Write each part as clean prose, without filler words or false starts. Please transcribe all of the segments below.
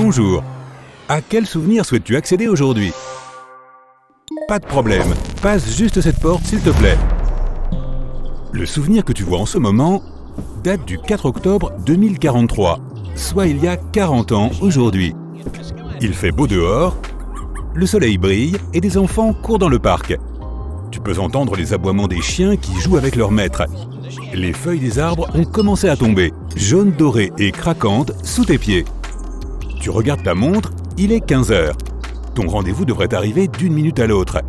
Bonjour. À quel souvenir souhaites-tu accéder aujourd'hui? Pas de problème, passe juste cette porte s'il te plaît. Le souvenir que tu vois en ce moment date du 4 octobre 2043, soit il y a 40 ans aujourd'hui. Il fait beau dehors, le soleil brille et des enfants courent dans le parc. Tu peux entendre les aboiements des chiens qui jouent avec leur maître. Les feuilles des arbres ont commencé à tomber, jaunes, dorées et craquantes sous tes pieds. Tu regardes ta montre, il est 15 h. Ton rendez-vous devrait arriver d'une minute à l'autre.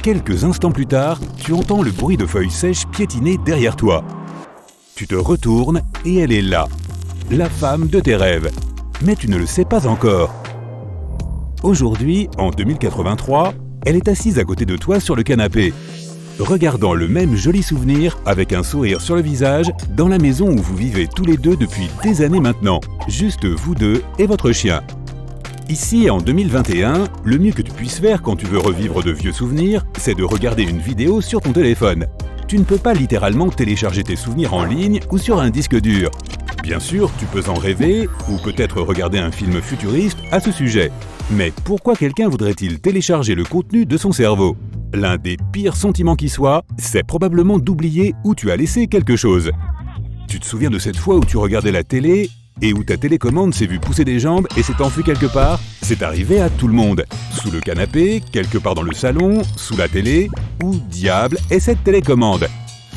Quelques instants plus tard, tu entends le bruit de feuilles sèches piétiner derrière toi. Tu te retournes et elle est là, la femme de tes rêves. Mais tu ne le sais pas encore. Aujourd'hui, en 2083, elle est assise à côté de toi sur le canapé, regardant le même joli souvenir avec un sourire sur le visage dans la maison où vous vivez tous les deux depuis des années maintenant, juste vous deux et votre chien. Ici, en 2021, le mieux que tu puisses faire quand tu veux revivre de vieux souvenirs, c'est de regarder une vidéo sur ton téléphone. Tu ne peux pas littéralement télécharger tes souvenirs en ligne ou sur un disque dur. Bien sûr, tu peux en rêver ou peut-être regarder un film futuriste à ce sujet. Mais pourquoi quelqu'un voudrait-il télécharger le contenu de son cerveau? L'un des pires sentiments qui soit, c'est probablement d'oublier où tu as laissé quelque chose. Tu te souviens de cette fois où tu regardais la télé et où ta télécommande s'est vue pousser des jambes et s'est enfuie quelque part? C'est arrivé à tout le monde. Sous le canapé, quelque part dans le salon, sous la télé. Où diable est cette télécommande?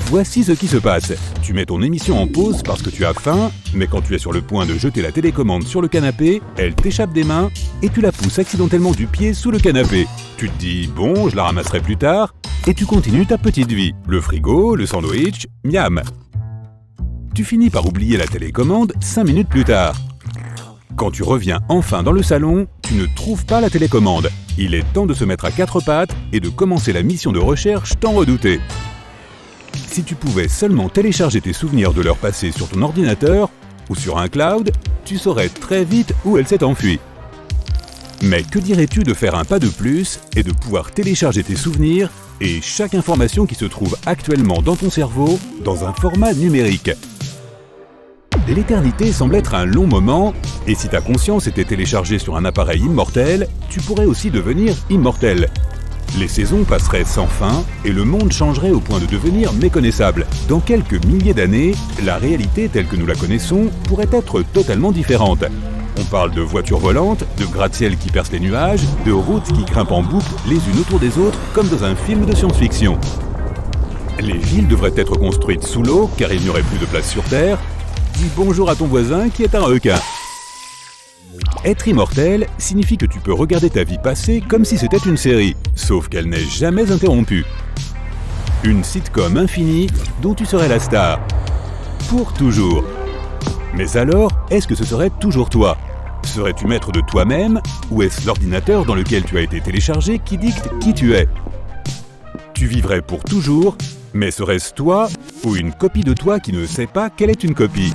Voici ce qui se passe. Tu mets ton émission en pause parce que tu as faim, mais quand tu es sur le point de jeter la télécommande sur le canapé, elle t'échappe des mains et tu la pousses accidentellement du pied sous le canapé. Tu te dis « bon, je la ramasserai plus tard » et tu continues ta petite vie. Le frigo, le sandwich, miam. Tu finis par oublier la télécommande 5 minutes plus tard. Quand tu reviens enfin dans le salon, tu ne trouves pas la télécommande. Il est temps de se mettre à quatre pattes et de commencer la mission de recherche tant redoutée. Si tu pouvais seulement télécharger tes souvenirs de leur passé sur ton ordinateur ou sur un cloud, tu saurais très vite où elle s'est enfuie. Mais que dirais-tu de faire un pas de plus et de pouvoir télécharger tes souvenirs et chaque information qui se trouve actuellement dans ton cerveau dans un format numérique? L'éternité semble être un long moment, et si ta conscience était téléchargée sur un appareil immortel, tu pourrais aussi devenir immortel. Les saisons passeraient sans fin et le monde changerait au point de devenir méconnaissable. Dans quelques milliers d'années, la réalité telle que nous la connaissons pourrait être totalement différente. On parle de voitures volantes, de gratte-ciel qui percent les nuages, de routes qui grimpent en boucle les unes autour des autres comme dans un film de science-fiction. Les villes devraient être construites sous l'eau car il n'y aurait plus de place sur Terre. Dis bonjour à ton voisin qui est un requin. Être immortel signifie que tu peux regarder ta vie passée comme si c'était une série, sauf qu'elle n'est jamais interrompue. Une sitcom infinie dont tu serais la star. Pour toujours. Mais alors, est-ce que ce serait toujours toi? Serais-tu maître de toi-même ou est-ce l'ordinateur dans lequel tu as été téléchargé qui dicte qui tu es? Tu vivrais pour toujours, mais serait-ce toi ou une copie de toi qui ne sait pas qu'elle est une copie?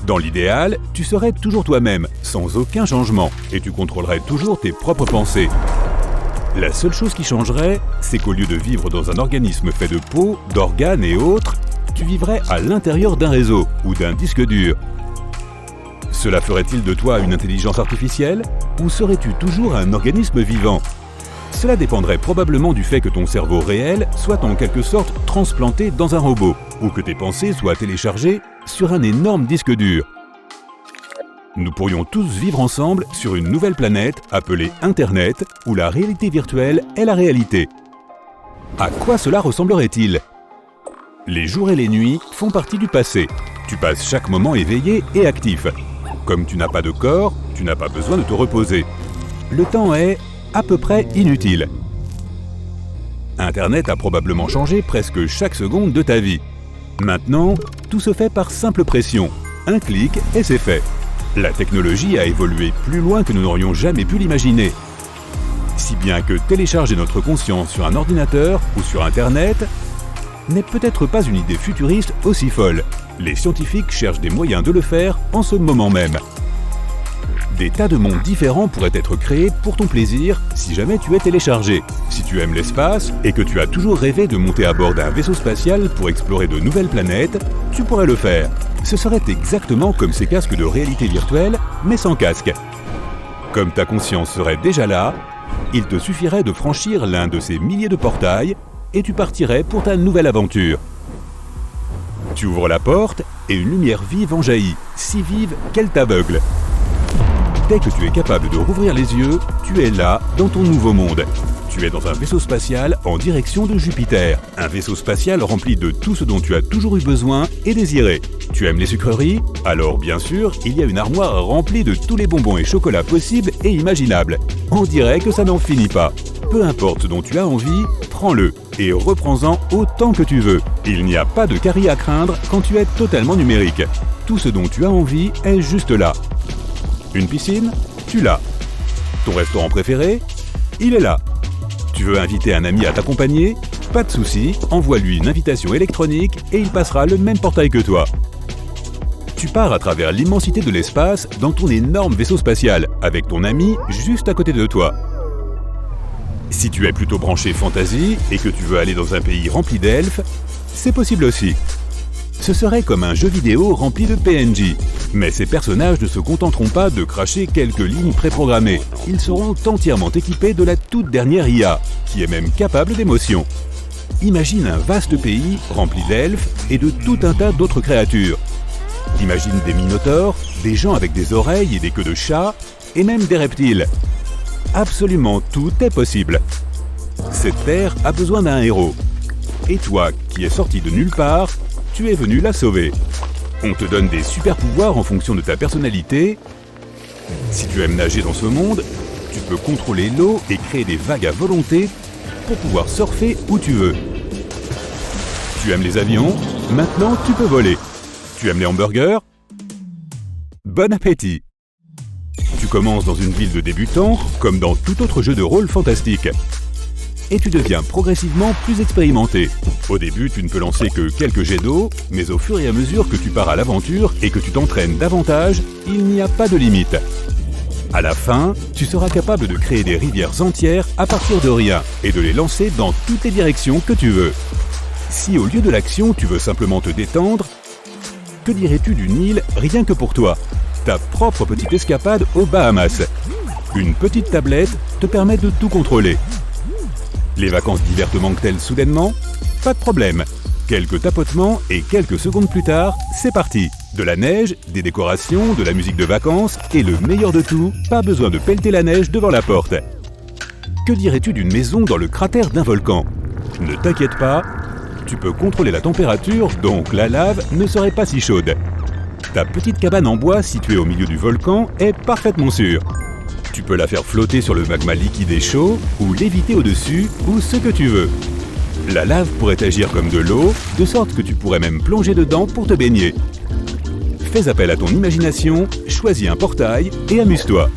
Dans l'idéal, tu serais toujours toi-même, sans aucun changement, et tu contrôlerais toujours tes propres pensées. La seule chose qui changerait, c'est qu'au lieu de vivre dans un organisme fait de peau, d'organes et autres, tu vivrais à l'intérieur d'un réseau ou d'un disque dur. Cela ferait-il de toi une intelligence artificielle, ou serais-tu toujours un organisme vivant? Cela dépendrait probablement du fait que ton cerveau réel soit en quelque sorte transplanté dans un robot, ou que tes pensées soient téléchargées sur un énorme disque dur. Nous pourrions tous vivre ensemble sur une nouvelle planète appelée Internet, où la réalité virtuelle est la réalité. À quoi cela ressemblerait-il? Les jours et les nuits font partie du passé. Tu passes chaque moment éveillé et actif. Comme tu n'as pas de corps, tu n'as pas besoin de te reposer. Le temps est à peu près inutile. Internet a probablement changé presque chaque seconde de ta vie. Maintenant, tout se fait par simple pression. Un clic et c'est fait. La technologie a évolué plus loin que nous n'aurions jamais pu l'imaginer. Si bien que télécharger notre conscience sur un ordinateur ou sur Internet n'est peut-être pas une idée futuriste aussi folle. Les scientifiques cherchent des moyens de le faire en ce moment même. Des tas de mondes différents pourraient être créés pour ton plaisir si jamais tu es téléchargé. Si tu aimes l'espace et que tu as toujours rêvé de monter à bord d'un vaisseau spatial pour explorer de nouvelles planètes, tu pourrais le faire. Ce serait exactement comme ces casques de réalité virtuelle, mais sans casque. Comme ta conscience serait déjà là, il te suffirait de franchir l'un de ces milliers de portails et tu partirais pour ta nouvelle aventure. Tu ouvres la porte et une lumière vive en jaillit, si vive qu'elle t'aveugle. Dès que tu es capable de rouvrir les yeux, tu es là, dans ton nouveau monde. Tu es dans un vaisseau spatial en direction de Jupiter. Un vaisseau spatial rempli de tout ce dont tu as toujours eu besoin et désiré. Tu aimes les sucreries? Alors bien sûr, il y a une armoire remplie de tous les bonbons et chocolats possibles et imaginables. On dirait que ça n'en finit pas. Peu importe ce dont tu as envie, prends-le et reprends-en autant que tu veux. Il n'y a pas de carie à craindre quand tu es totalement numérique. Tout ce dont tu as envie est juste là. Une piscine? Tu l'as. Ton restaurant préféré? Il est là. Tu veux inviter un ami à t'accompagner? Pas de souci, envoie-lui une invitation électronique et il passera le même portail que toi. Tu pars à travers l'immensité de l'espace dans ton énorme vaisseau spatial, avec ton ami juste à côté de toi. Si tu es plutôt branché fantasy et que tu veux aller dans un pays rempli d'elfes, c'est possible aussi. Ce serait comme un jeu vidéo rempli de PNJ. Mais ces personnages ne se contenteront pas de cracher quelques lignes préprogrammées. Ils seront entièrement équipés de la toute dernière IA, qui est même capable d'émotion. Imagine un vaste pays rempli d'elfes et de tout un tas d'autres créatures. Imagine des minotaures, des gens avec des oreilles et des queues de chat, et même des reptiles. Absolument tout est possible. Cette terre a besoin d'un héros. Et toi, qui es sorti de nulle part, tu es venu la sauver. On te donne des super pouvoirs en fonction de ta personnalité. Si tu aimes nager dans ce monde, tu peux contrôler l'eau et créer des vagues à volonté pour pouvoir surfer où tu veux. Tu aimes les avions? Maintenant tu peux voler. Tu aimes les hamburgers? Bon appétit! Tu commences dans une ville de débutants, comme dans tout autre jeu de rôle fantastique. Et tu deviens progressivement plus expérimenté. Au début, tu ne peux lancer que quelques jets d'eau, mais au fur et à mesure que tu pars à l'aventure et que tu t'entraînes davantage, il n'y a pas de limite. À la fin, tu seras capable de créer des rivières entières à partir de rien et de les lancer dans toutes les directions que tu veux. Si au lieu de l'action, tu veux simplement te détendre, que dirais-tu d'une île rien que pour toi? Ta propre petite escapade aux Bahamas. Une petite tablette te permet de tout contrôler. Les vacances d'hiver te manquent-elles soudainement? Pas de problème. Quelques tapotements et quelques secondes plus tard, c'est parti. De la neige, des décorations, de la musique de vacances et le meilleur de tout, pas besoin de pelleter la neige devant la porte. Que dirais-tu d'une maison dans le cratère d'un volcan? Ne t'inquiète pas, tu peux contrôler la température, donc la lave ne serait pas si chaude. Ta petite cabane en bois située au milieu du volcan est parfaitement sûre. Tu peux la faire flotter sur le magma liquide et chaud, ou léviter au-dessus, ou ce que tu veux. La lave pourrait agir comme de l'eau, de sorte que tu pourrais même plonger dedans pour te baigner. Fais appel à ton imagination, choisis un portail et amuse-toi.